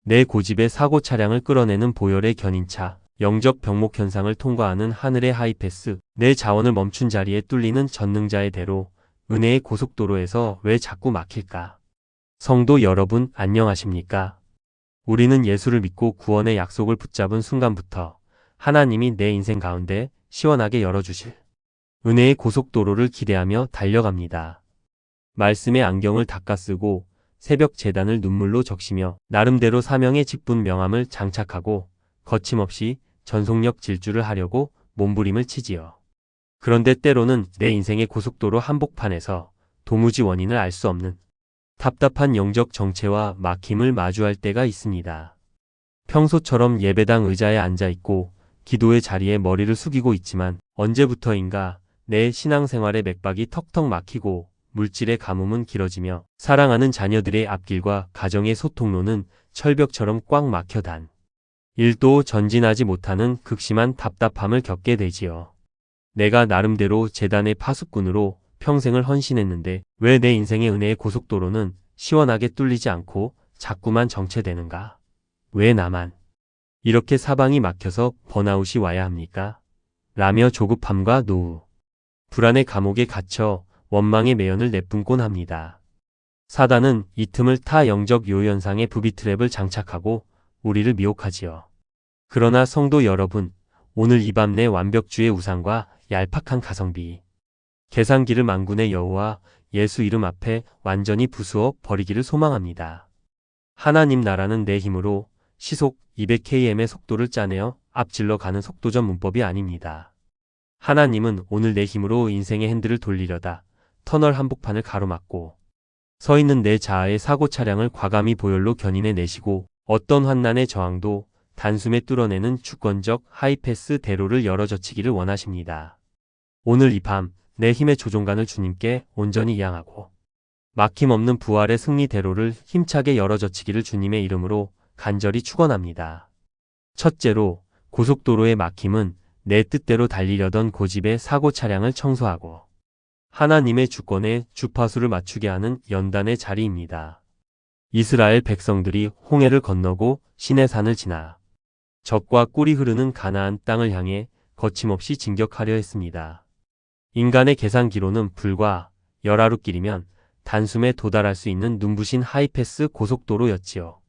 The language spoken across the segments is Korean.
내 고집에 사고 차량을 끌어내는 보혈의 견인차, 영적 병목 현상을 통과하는 하늘의 하이패스, 내 자원을 멈춘 자리에 뚫리는 전능자의 대로, 은혜의 고속도로에서 왜 자꾸 막힐까? 성도 여러분, 안녕하십니까? 우리는 예수를 믿고 구원의 약속을 붙잡은 순간부터 하나님이 내 인생 가운데 시원하게 열어주실 은혜의 고속도로를 기대하며 달려갑니다. 말씀의 안경을 닦아 쓰고 새벽 제단을 눈물로 적시며 나름대로 사명의 직분 명함을 장착하고 거침없이 전속력 질주를 하려고 몸부림을 치지요. 그런데 때로는 내 인생의 고속도로 한복판에서 도무지 원인을 알 수 없는 답답한 영적 정체와 막힘을 마주할 때가 있습니다. 평소처럼 예배당 의자에 앉아있고 기도의 자리에 머리를 숙이고 있지만 언제부터인가 내 신앙생활의 맥박이 턱턱 막히고 물질의 가뭄은 길어지며 사랑하는 자녀들의 앞길과 가정의 소통로는 철벽처럼 꽉 막혀 단 일도 전진하지 못하는 극심한 답답함을 겪게 되지요. 내가 나름대로 제단의 파수꾼으로 평생을 헌신했는데 왜 내 인생의 은혜의 고속도로는 시원하게 뚫리지 않고 자꾸만 정체되는가? 왜 나만 이렇게 사방이 막혀서 번아웃이 와야 합니까? 라며 조급함과 노후, 불안의 감옥에 갇혀 원망의 매연을 내뿜곤 합니다. 사단은 이 틈을 타 영적 요현상의 부비트랩을 장착하고 우리를 미혹하지요. 그러나 성도 여러분, 오늘 이 밤 내 완벽주의 우상과 얄팍한 가성비, 계산기를 만군의 여호와 예수 이름 앞에 완전히 부수어 버리기를 소망합니다. 하나님 나라는 내 힘으로 시속 200km의 속도를 짜내어 앞질러 가는 속도전 문법이 아닙니다. 하나님은 오늘 내 힘으로 인생의 핸들을 돌리려다 터널 한복판을 가로막고 서 있는 내 자아의 사고 차량을 과감히 보혈로 견인해 내시고 어떤 환난의 저항도 단숨에 뚫어내는 주권적 하이패스 대로를 열어젖히기를 원하십니다. 오늘 이 밤 내 힘의 조종관을 주님께 온전히 이양하고 막힘없는 부활의 승리 대로를 힘차게 열어젖히기를 주님의 이름으로 간절히 축원합니다. 첫째로 고속도로의 막힘은 내 뜻대로 달리려던 고집의 사고 차량을 청소하고 하나님의 주권에 주파수를 맞추게 하는 연단의 자리입니다. 이스라엘 백성들이 홍해를 건너고 시내 산을 지나 적과 꿀이 흐르는 가나안 땅을 향해 거침없이 진격하려 했습니다. 인간의 계산기로는 불과 열하루길이면 단숨에 도달할 수 있는 눈부신 하이패스 고속도로였지요.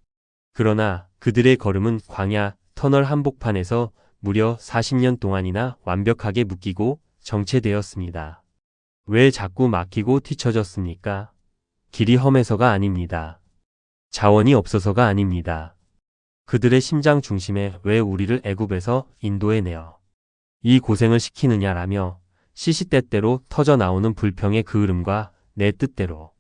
그러나 그들의 걸음은 광야 터널 한복판에서 무려 40년 동안이나 완벽하게 묶이고 정체되었습니다. 왜 자꾸 막히고 뒤처졌습니까? 길이 험해서가 아닙니다. 자원이 없어서가 아닙니다. 그들의 심장 중심에 왜 우리를 애굽에서 인도해내어 이 고생을 시키느냐라며 시시때때로 터져나오는 불평의 그 흐름과 내 뜻대로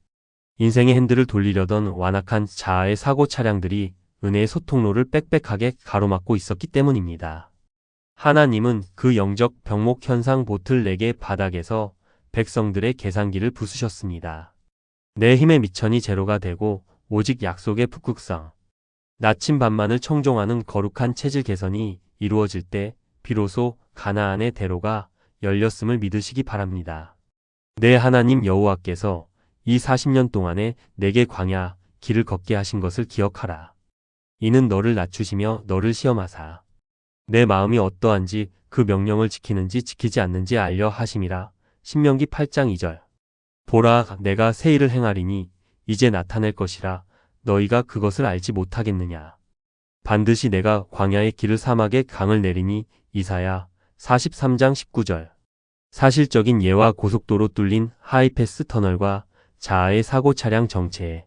인생의 핸들을 돌리려던 완악한 자아의 사고 차량들이 은혜의 소통로를 빽빽하게 가로막고 있었기 때문입니다. 하나님은 그 영적 병목 현상 보틀4개 바닥에서 백성들의 계산기를 부수셨습니다. 내 힘의 미천이 제로가 되고 오직 약속의 북극성, 나침반만을 청종하는 거룩한 체질 개선이 이루어질 때 비로소 가나안의 대로가 열렸음을 믿으시기 바랍니다. 내 하나님 여호와께서 이 40년 동안에 내게 광야 길을 걷게 하신 것을 기억하라. 이는 너를 낮추시며 너를 시험하사 내 마음이 어떠한지 그 명령을 지키는지 지키지 않는지 알려 하심이라. 신명기 8장 2절. 보라, 내가 새 일을 행하리니 이제 나타낼 것이라. 너희가 그것을 알지 못하겠느냐. 반드시 내가 광야의 길을 사막에 강을 내리니. 이사야 43장 19절. 사실적인 예와 고속도로 뚫린 하이패스 터널과 자아의 사고 차량 정체에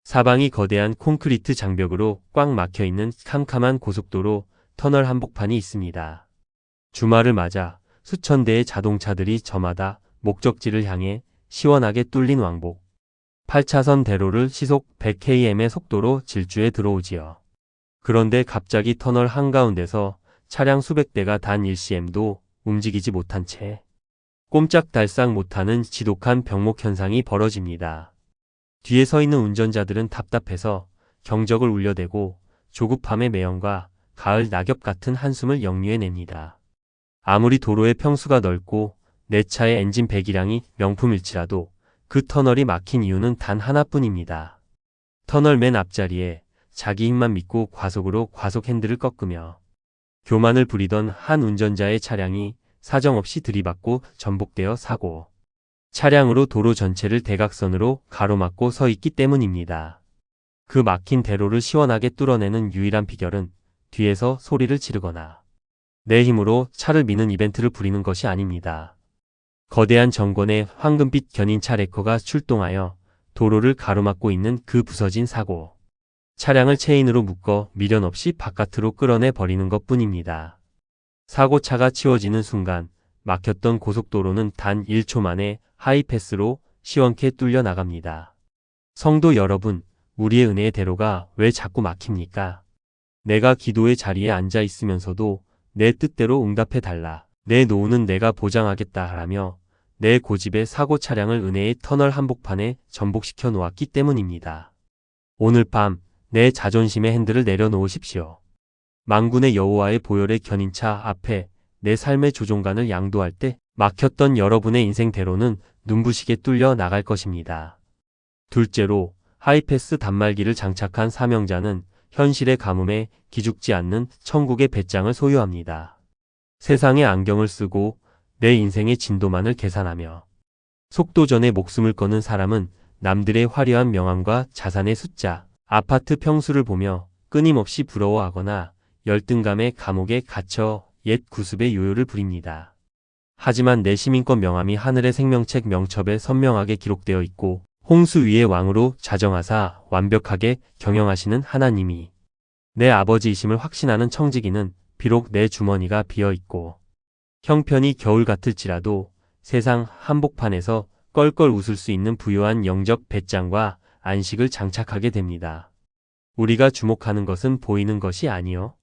사방이 거대한 콘크리트 장벽으로 꽉 막혀있는 캄캄한 고속도로 터널 한복판이 있습니다. 주말을 맞아 수천 대의 자동차들이 저마다 목적지를 향해 시원하게 뚫린 왕복 8차선 대로를 시속 100km의 속도로 질주해 들어오지요. 그런데 갑자기 터널 한가운데서 차량 수백 대가 단 1cm도 움직이지 못한 채 꼼짝달싹 못하는 지독한 병목 현상이 벌어집니다. 뒤에 서 있는 운전자들은 답답해서 경적을 울려대고 조급함의 매연과 가을 낙엽 같은 한숨을 역류해냅니다. 아무리 도로의 평수가 넓고 내 차의 엔진 배기량이 명품일지라도 그 터널이 막힌 이유는 단 하나뿐입니다. 터널 맨 앞자리에 자기 힘만 믿고 과속으로 과속 핸들을 꺾으며 교만을 부리던 한 운전자의 차량이 사정없이 들이받고 전복되어 사고. 차량으로 도로 전체를 대각선으로 가로막고 서 있기 때문입니다. 그 막힌 대로를 시원하게 뚫어내는 유일한 비결은 뒤에서 소리를 지르거나 내 힘으로 차를 미는 이벤트를 부리는 것이 아닙니다. 거대한 정권의 황금빛 견인차 레커가 출동하여 도로를 가로막고 있는 그 부서진 사고. 차량을 체인으로 묶어 미련 없이 바깥으로 끌어내 버리는 것뿐입니다. 사고차가 치워지는 순간 막혔던 고속도로는 단 1초 만에 하이패스로 시원케 뚫려 나갑니다. 성도 여러분, 우리의 은혜의 대로가 왜 자꾸 막힙니까? 내가 기도의 자리에 앉아 있으면서도 내 뜻대로 응답해 달라. 내 노후는 내가 보장하겠다 하라며 내 고집의 사고 차량을 은혜의 터널 한복판에 전복시켜 놓았기 때문입니다. 오늘 밤 내 자존심의 핸들을 내려놓으십시오. 만군의 여호와의 보혈의 견인차 앞에 내 삶의 조종간을 양도할 때 막혔던 여러분의 인생 대로는 눈부시게 뚫려 나갈 것입니다. 둘째로, 하이패스 단말기를 장착한 사명자는 현실의 가뭄에 기죽지 않는 천국의 배짱을 소유합니다. 세상의 안경을 쓰고 내 인생의 진도만을 계산하며 속도 전에 목숨을 거는 사람은 남들의 화려한 명함과 자산의 숫자, 아파트 평수를 보며 끊임없이 부러워하거나 열등감의 감옥에 갇혀 옛 구습의 요요를 부립니다. 하지만 내 시민권 명함이 하늘의 생명책 명첩에 선명하게 기록되어 있고 홍수 위의 왕으로 자정하사 완벽하게 경영하시는 하나님이 내 아버지이심을 확신하는 청지기는 비록 내 주머니가 비어있고 형편이 겨울 같을지라도 세상 한복판에서 껄껄 웃을 수 있는 부유한 영적 배짱과 안식을 장착하게 됩니다. 우리가 주목하는 것은 보이는 것이 아니요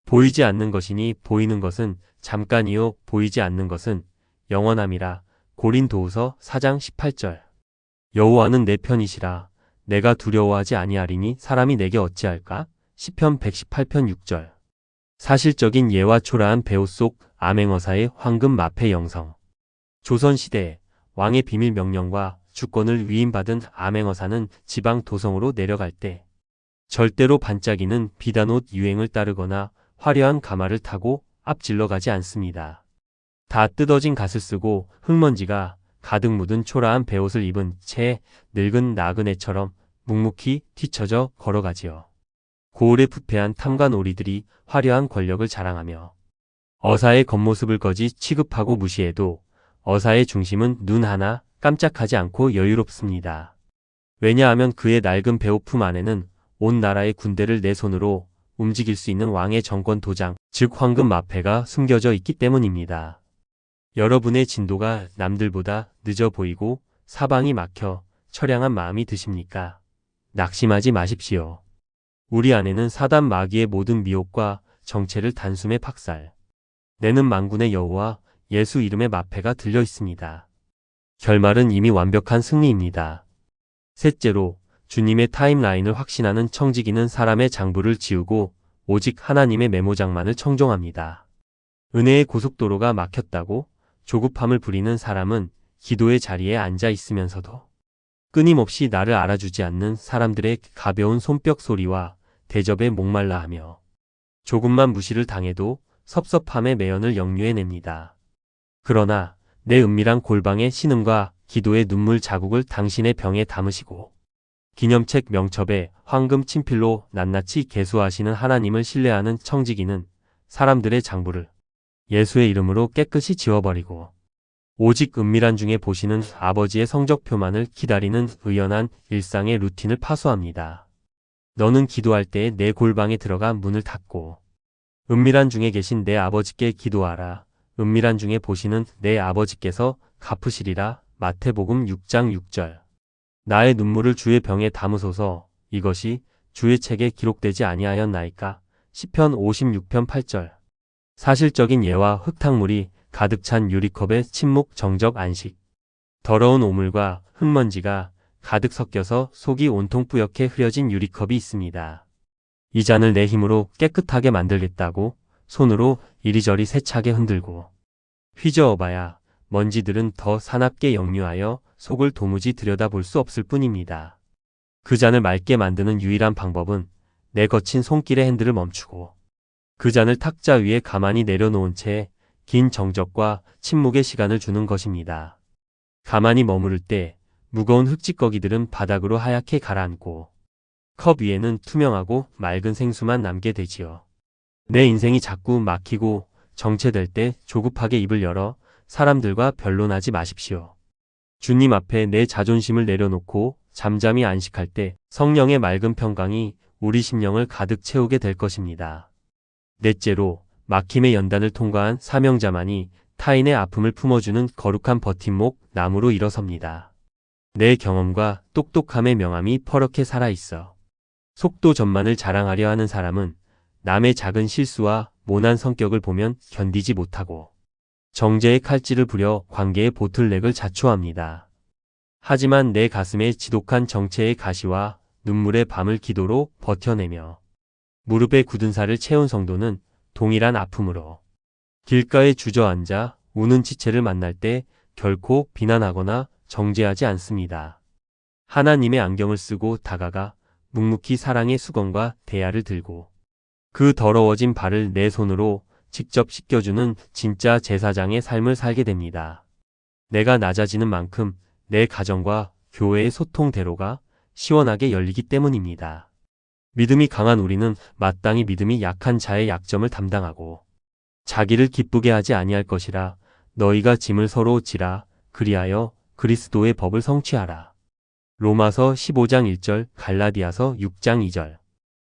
보이지 않는 것이니 보이는 것은 잠깐이요 보이지 않는 것은 영원함이라. 고린도후서 4장 18절. 여호와는 내 편이시라. 내가 두려워하지 아니하리니 사람이 내게 어찌할까? 시편 118편 6절. 사실적인 예와 초라한 배후 속 암행어사의 황금 마패 영성. 조선시대 왕의 비밀 명령과 주권을 위임받은 암행어사는 지방 도성으로 내려갈 때 절대로 반짝이는 비단옷 유행을 따르거나 화려한 가마를 타고 앞질러 가지 않습니다. 다 뜯어진 갓을 쓰고 흙먼지가 가득 묻은 초라한 베옷을 입은 채 늙은 나그네처럼 묵묵히 뒤처져 걸어가지요. 고을에 부패한 탐관오리들이 화려한 권력을 자랑하며 어사의 겉모습을 거지 취급하고 무시해도 어사의 중심은 눈 하나 깜짝하지 않고 여유롭습니다. 왜냐하면 그의 낡은 배우품 안에는 온 나라의 군대를 내 손으로 움직일 수 있는 왕의 정권 도장, 즉 황금 마패가 숨겨져 있기 때문입니다. 여러분의 진도가 남들보다 늦어 보이고 사방이 막혀 처량한 마음이 드십니까? 낙심하지 마십시오. 우리 안에는 사단 마귀의 모든 미혹과 정체를 단숨에 박살 내는 만군의 여호와 예수 이름의 마패가 들려 있습니다. 결말은 이미 완벽한 승리입니다. 셋째로, 주님의 타임라인을 확신하는 청지기는 사람의 장부를 지우고 오직 하나님의 메모장만을 청종합니다. 은혜의 고속도로가 막혔다고 조급함을 부리는 사람은 기도의 자리에 앉아 있으면서도 끊임없이 나를 알아주지 않는 사람들의 가벼운 손뼉 소리와 대접에 목말라 하며 조금만 무시를 당해도 섭섭함의 매연을 역류해냅니다. 그러나 내 은밀한 골방의 신음과 기도의 눈물 자국을 당신의 병에 담으시고 기념책 명첩에 황금 친필로 낱낱이 계수하시는 하나님을 신뢰하는 청지기는 사람들의 장부를 예수의 이름으로 깨끗이 지워버리고 오직 은밀한 중에 보시는 아버지의 성적표만을 기다리는 의연한 일상의 루틴을 파수합니다. 너는 기도할 때에 내 골방에 들어가 문을 닫고 은밀한 중에 계신 내 아버지께 기도하라. 은밀한 중에 보시는 내 아버지께서 갚으시리라. 마태복음 6장 6절. 나의 눈물을 주의 병에 담으소서. 이것이 주의 책에 기록되지 아니하였나이까. 시편 56편 8절. 사실적인 예와 흙탕물이 가득 찬 유리컵의 침묵 정적 안식. 더러운 오물과 흙먼지가 가득 섞여서 속이 온통 뿌옇게 흐려진 유리컵이 있습니다. 이 잔을 내 힘으로 깨끗하게 만들겠다고 손으로 이리저리 세차게 흔들고 휘저어봐야 먼지들은 더 사납게 역류하여 속을 도무지 들여다볼 수 없을 뿐입니다. 그 잔을 맑게 만드는 유일한 방법은 내 거친 손길의 핸들을 멈추고 그 잔을 탁자 위에 가만히 내려놓은 채 긴 정적과 침묵의 시간을 주는 것입니다. 가만히 머무를 때 무거운 흙찌꺼기들은 바닥으로 하얗게 가라앉고 컵 위에는 투명하고 맑은 생수만 남게 되지요. 내 인생이 자꾸 막히고 정체될 때 조급하게 입을 열어 사람들과 변론하지 마십시오. 주님 앞에 내 자존심을 내려놓고 잠잠히 안식할 때 성령의 맑은 평강이 우리 심령을 가득 채우게 될 것입니다. 넷째로 막힘의 연단을 통과한 사명자만이 타인의 아픔을 품어주는 거룩한 버팀목 나무로 일어섭니다. 내 경험과 똑똑함의 명암이 퍼렇게 살아있어 속도 전만을 자랑하려 하는 사람은 남의 작은 실수와 모난 성격을 보면 견디지 못하고 정죄의 칼질을 부려 관계의 보틀넥을 자초합니다. 하지만 내 가슴에 지독한 정체의 가시와 눈물의 밤을 기도로 버텨내며 무릎에 굳은 살을 채운 성도는 동일한 아픔으로 길가에 주저앉아 우는 지체를 만날 때 결코 비난하거나 정죄하지 않습니다. 하나님의 안경을 쓰고 다가가 묵묵히 사랑의 수건과 대야를 들고 그 더러워진 발을 내 손으로 직접 씻겨주는 진짜 제사장의 삶을 살게 됩니다. 내가 낮아지는 만큼 내 가정과 교회의 소통 대로가 시원하게 열리기 때문입니다. 믿음이 강한 우리는 마땅히 믿음이 약한 자의 약점을 담당하고 자기를 기쁘게 하지 아니할 것이라. 너희가 짐을 서로 지라. 그리하여 그리스도의 법을 성취하라. 로마서 15장 1절, 갈라디아서 6장 2절.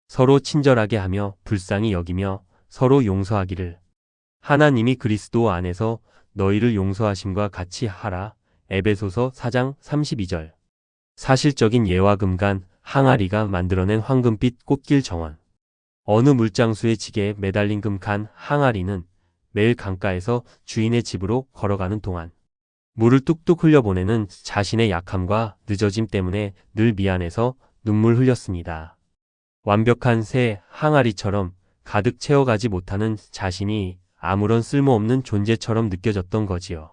서로 친절하게 하며 불쌍히 여기며 서로 용서하기를. 하나님이 그리스도 안에서 너희를 용서하심과 같이 하라. 에베소서 4장 32절. 사실적인 예와 금간, 항아리가 만들어낸 황금빛 꽃길 정원. 어느 물장수의 지게에 매달린 금간 항아리는 매일 강가에서 주인의 집으로 걸어가는 동안 물을 뚝뚝 흘려보내는 자신의 약함과 늦어짐 때문에 늘 미안해서 눈물 흘렸습니다. 완벽한 새 항아리처럼 가득 채워가지 못하는 자신이 아무런 쓸모없는 존재처럼 느껴졌던 거지요.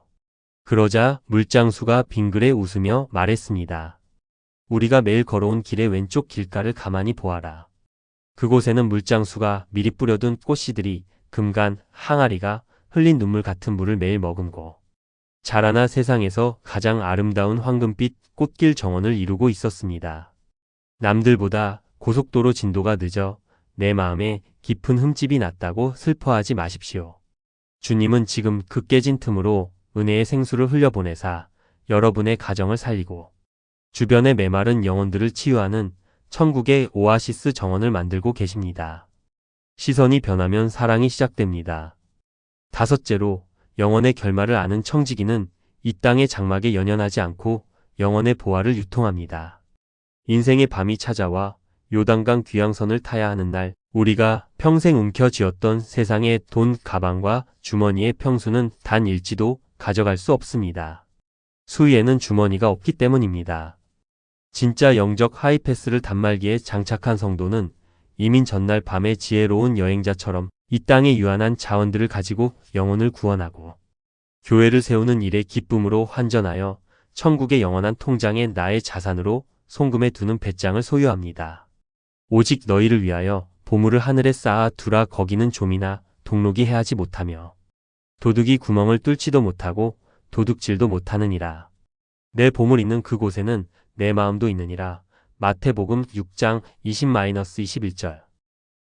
그러자 물장수가 빙그레 웃으며 말했습니다. 우리가 매일 걸어온 길의 왼쪽 길가를 가만히 보아라. 그곳에는 물장수가 미리 뿌려둔 꽃씨들이 금간 항아리가 흘린 눈물 같은 물을 매일 머금고 자라나 세상에서 가장 아름다운 황금빛 꽃길 정원을 이루고 있었습니다. 남들보다 고속도로 진도가 늦어 내 마음에 깊은 흠집이 났다고 슬퍼하지 마십시오. 주님은 지금 그 깨진 틈으로 은혜의 생수를 흘려보내사 여러분의 가정을 살리고 주변의 메마른 영혼들을 치유하는 천국의 오아시스 정원을 만들고 계십니다. 시선이 변하면 사랑이 시작됩니다. 다섯째로 영혼의 결말을 아는 청지기는 이 땅의 장막에 연연하지 않고 영혼의 보화를 유통합니다. 인생의 밤이 찾아와 요단강 귀향선을 타야 하는 날 우리가 평생 움켜쥐었던 세상의 돈, 가방과 주머니의 평수는 단 일지도 가져갈 수 없습니다. 수위에는 주머니가 없기 때문입니다. 진짜 영적 하이패스를 단말기에 장착한 성도는 이민 전날 밤의 지혜로운 여행자처럼 이 땅의 유한한 자원들을 가지고 영혼을 구원하고 교회를 세우는 일에 기쁨으로 환전하여 천국의 영원한 통장에 나의 자산으로 송금해 두는 배짱을 소유합니다. 오직 너희를 위하여 보물을 하늘에 쌓아 두라. 거기는 좀이나 동록이 해하지 못하며 도둑이 구멍을 뚫지도 못하고 도둑질도 못하느니라. 내 보물 있는 그곳에는 내 마음도 있느니라. 마태복음 6장 20-21절.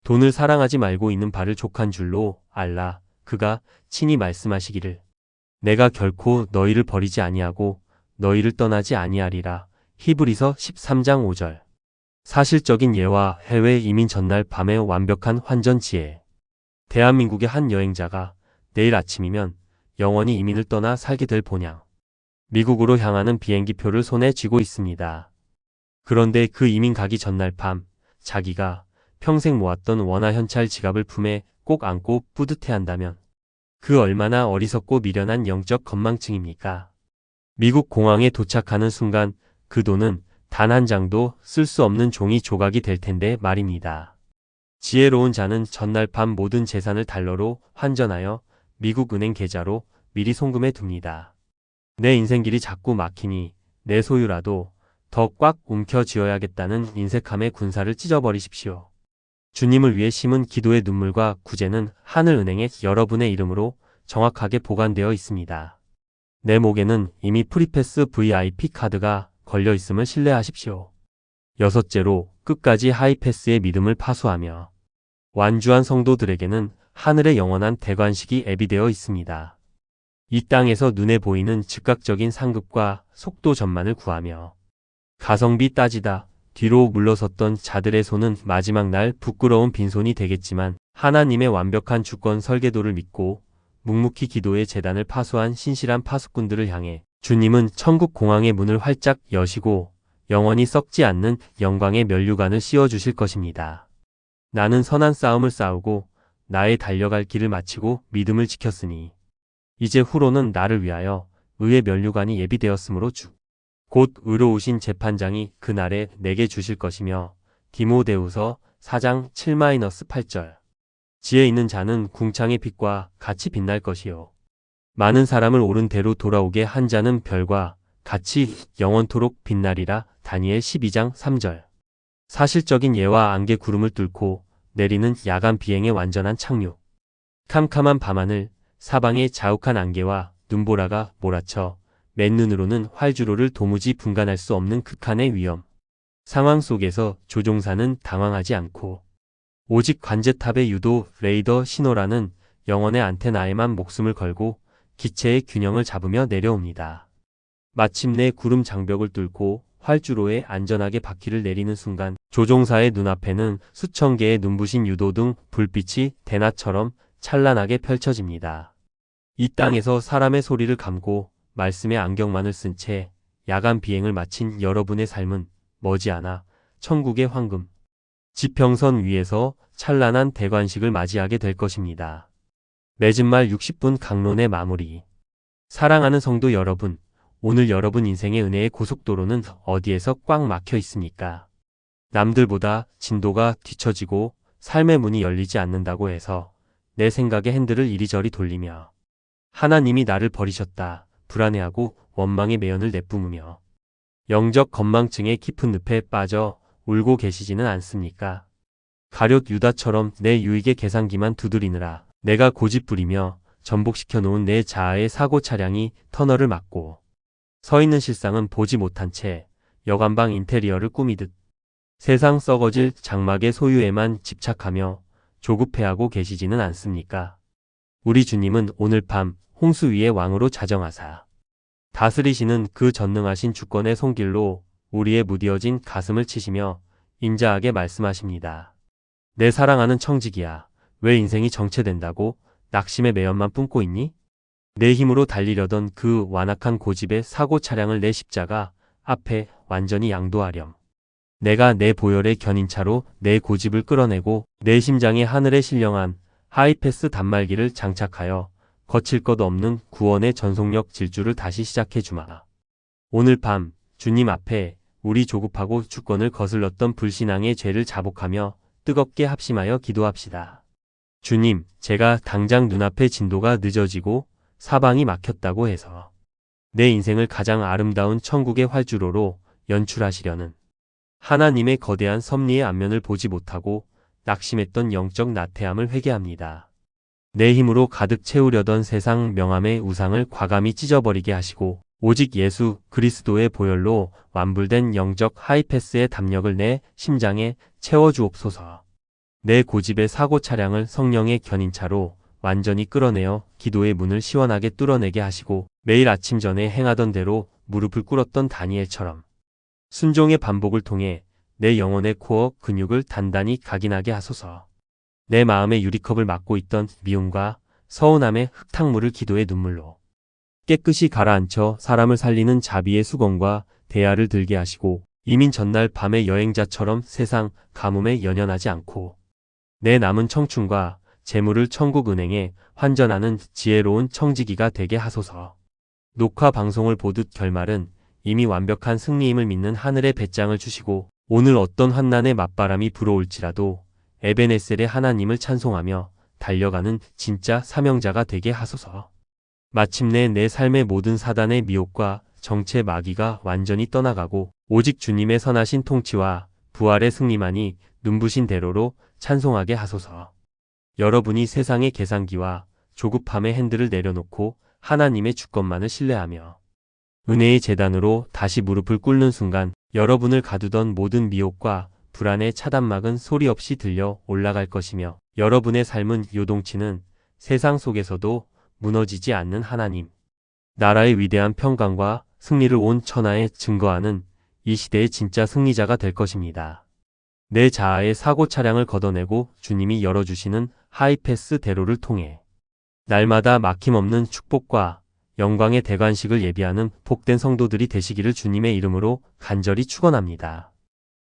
돈을 사랑하지 말고 있는 바를 족한 줄로 알라. 그가 친히 말씀하시기를 내가 결코 너희를 버리지 아니하고 너희를 떠나지 아니하리라. 히브리서 13장 5절. 사실적인 예와 해외 이민 전날 밤의 완벽한 환전 지혜. 대한민국의 한 여행자가 내일 아침이면 영원히 이민을 떠나 살게 될 본향. 미국으로 향하는 비행기표를 손에 쥐고 있습니다. 그런데 그 이민 가기 전날 밤 자기가 평생 모았던 원화 현찰 지갑을 품에 꼭 안고 뿌듯해한다면 그 얼마나 어리석고 미련한 영적 건망증입니까? 미국 공항에 도착하는 순간 그 돈은 단 한 장도 쓸 수 없는 종이 조각이 될 텐데 말입니다. 지혜로운 자는 전날 밤 모든 재산을 달러로 환전하여 미국 은행 계좌로 미리 송금해 둡니다. 내 인생길이 자꾸 막히니 내 소유라도 더 꽉 움켜쥐어야겠다는 인색함의 군사를 찢어버리십시오. 주님을 위해 심은 기도의 눈물과 구제는 하늘은행에 여러분의 이름으로 정확하게 보관되어 있습니다. 내 목에는 이미 프리패스 VIP 카드가 걸려 있음을 신뢰하십시오. 여섯째로 끝까지 하이패스의 믿음을 파수하며 완주한 성도들에게는 하늘의 영원한 대관식이 예비되어 있습니다. 이 땅에서 눈에 보이는 즉각적인 상급과 속도 전만을 구하며 가성비 따지다 뒤로 물러섰던 자들의 손은 마지막 날 부끄러운 빈손이 되겠지만 하나님의 완벽한 주권 설계도를 믿고 묵묵히 기도의 제단을 파수한 신실한 파수꾼들을 향해 주님은 천국 공항의 문을 활짝 여시고 영원히 썩지 않는 영광의 면류관을 씌워주실 것입니다. 나는 선한 싸움을 싸우고 나의 달려갈 길을 마치고 믿음을 지켰으니 이제 후로는 나를 위하여 의의 면류관이 예비되었으므로 곧 의로우신 재판장이 그날에 내게 주실 것이며 디모데후서 4장 7-8절 지혜 있는 자는 궁창의 빛과 같이 빛날 것이요 많은 사람을 옳은 대로 돌아오게 한 자는 별과 같이 영원토록 빛나리라. 다니엘 12장 3절 사실적인 예와 안개 구름을 뚫고 내리는 야간 비행의 완전한 착륙 캄캄한 밤하늘 사방에 자욱한 안개와 눈보라가 몰아쳐 맨눈으로는 활주로를 도무지 분간할 수 없는 극한의 위험 상황 속에서 조종사는 당황하지 않고 오직 관제탑의 유도 레이더 신호라는 영혼의 안테나에만 목숨을 걸고 기체의 균형을 잡으며 내려옵니다. 마침내 구름 장벽을 뚫고 활주로에 안전하게 바퀴를 내리는 순간 조종사의 눈앞에는 수천 개의 눈부신 유도등 불빛이 대낮처럼 찬란하게 펼쳐집니다. 이 땅에서 사람의 소리를 감고 말씀의 안경만을 쓴 채 야간 비행을 마친 여러분의 삶은 머지않아 천국의 황금 지평선 위에서 찬란한 대관식을 맞이하게 될 것입니다. 맺은 말 60분 강론의 마무리. 사랑하는 성도 여러분, 오늘 여러분 인생의 은혜의 고속도로는 어디에서 꽉 막혀 있습니까? 남들보다 진도가 뒤처지고 삶의 문이 열리지 않는다고 해서 내 생각의 핸들을 이리저리 돌리며 하나님이 나를 버리셨다 불안해하고 원망의 매연을 내뿜으며 영적 건망증의 깊은 늪에 빠져 울고 계시지는 않습니까? 가룟 유다처럼 내 유익의 계산기만 두드리느라 내가 고집부리며 전복시켜 놓은 내 자아의 사고 차량이 터널을 막고 서 있는 실상은 보지 못한 채 여관방 인테리어를 꾸미듯 세상 썩어질 장막의 소유에만 집착하며 조급해하고 계시지는 않습니까? 우리 주님은 오늘 밤 홍수 위의 왕으로 자정하사 다스리시는 그 전능하신 주권의 손길로 우리의 무디어진 가슴을 치시며 인자하게 말씀하십니다. 내 사랑하는 청지기야, 왜 인생이 정체된다고 낙심의 매연만 뿜고 있니? 내 힘으로 달리려던 그 완악한 고집의 사고 차량을 내 십자가 앞에 완전히 양도하렴. 내가 내 보혈의 견인차로 내 고집을 끌어내고 내 심장에 하늘의 신령한 하이패스 단말기를 장착하여 거칠 것 없는 구원의 전속력 질주를 다시 시작해 주마. 오늘 밤 주님 앞에 우리 조급하고 주권을 거슬렀던 불신앙의 죄를 자복하며 뜨겁게 합심하여 기도합시다. 주님, 제가 당장 눈앞의 진도가 늦어지고 사방이 막혔다고 해서 내 인생을 가장 아름다운 천국의 활주로로 연출하시려는 하나님의 거대한 섭리의 안면을 보지 못하고 낙심했던 영적 나태함을 회개합니다. 내 힘으로 가득 채우려던 세상 명함의 우상을 과감히 찢어버리게 하시고 오직 예수 그리스도의 보혈로 완불된 영적 하이패스의 담력을 내 심장에 채워주옵소서. 내 고집의 사고 차량을 성령의 견인차로 완전히 끌어내어 기도의 문을 시원하게 뚫어내게 하시고 매일 아침 전에 행하던 대로 무릎을 꿇었던 다니엘처럼 순종의 반복을 통해 내 영혼의 코어 근육을 단단히 각인하게 하소서. 내 마음의 유리컵을 막고 있던 미움과 서운함의 흙탕물을 기도의 눈물로 깨끗이 가라앉혀 사람을 살리는 자비의 수건과 대야를 들게 하시고 이민 전날 밤의 여행자처럼 세상 가뭄에 연연하지 않고 내 남은 청춘과 재물을 천국 은행에 환전하는 지혜로운 청지기가 되게 하소서. 녹화 방송을 보듯 결말은 이미 완벽한 승리임을 믿는 하늘의 배짱을 주시고 오늘 어떤 환난의 맞바람이 불어올지라도 에베네셀의 하나님을 찬송하며 달려가는 진짜 사명자가 되게 하소서. 마침내 내 삶의 모든 사단의 미혹과 정체 마귀가 완전히 떠나가고 오직 주님의 선하신 통치와 부활의 승리만이 눈부신 대로로 찬송하게 하소서. 여러분이 세상의 계산기와 조급함의 핸들을 내려놓고 하나님의 주권만을 신뢰하며 은혜의 제단으로 다시 무릎을 꿇는 순간 여러분을 가두던 모든 미혹과 불안의 차단막은 소리 없이 들려 올라갈 것이며 여러분의 삶은 요동치는 세상 속에서도 무너지지 않는 하나님 나라의 위대한 평강과 승리를 온 천하에 증거하는 이 시대의 진짜 승리자가 될 것입니다. 내 자아의 사고 차량을 걷어내고 주님이 열어주시는 하이패스 대로를 통해 날마다 막힘없는 축복과 영광의 대관식을 예비하는 복된 성도들이 되시기를 주님의 이름으로 간절히 축원합니다.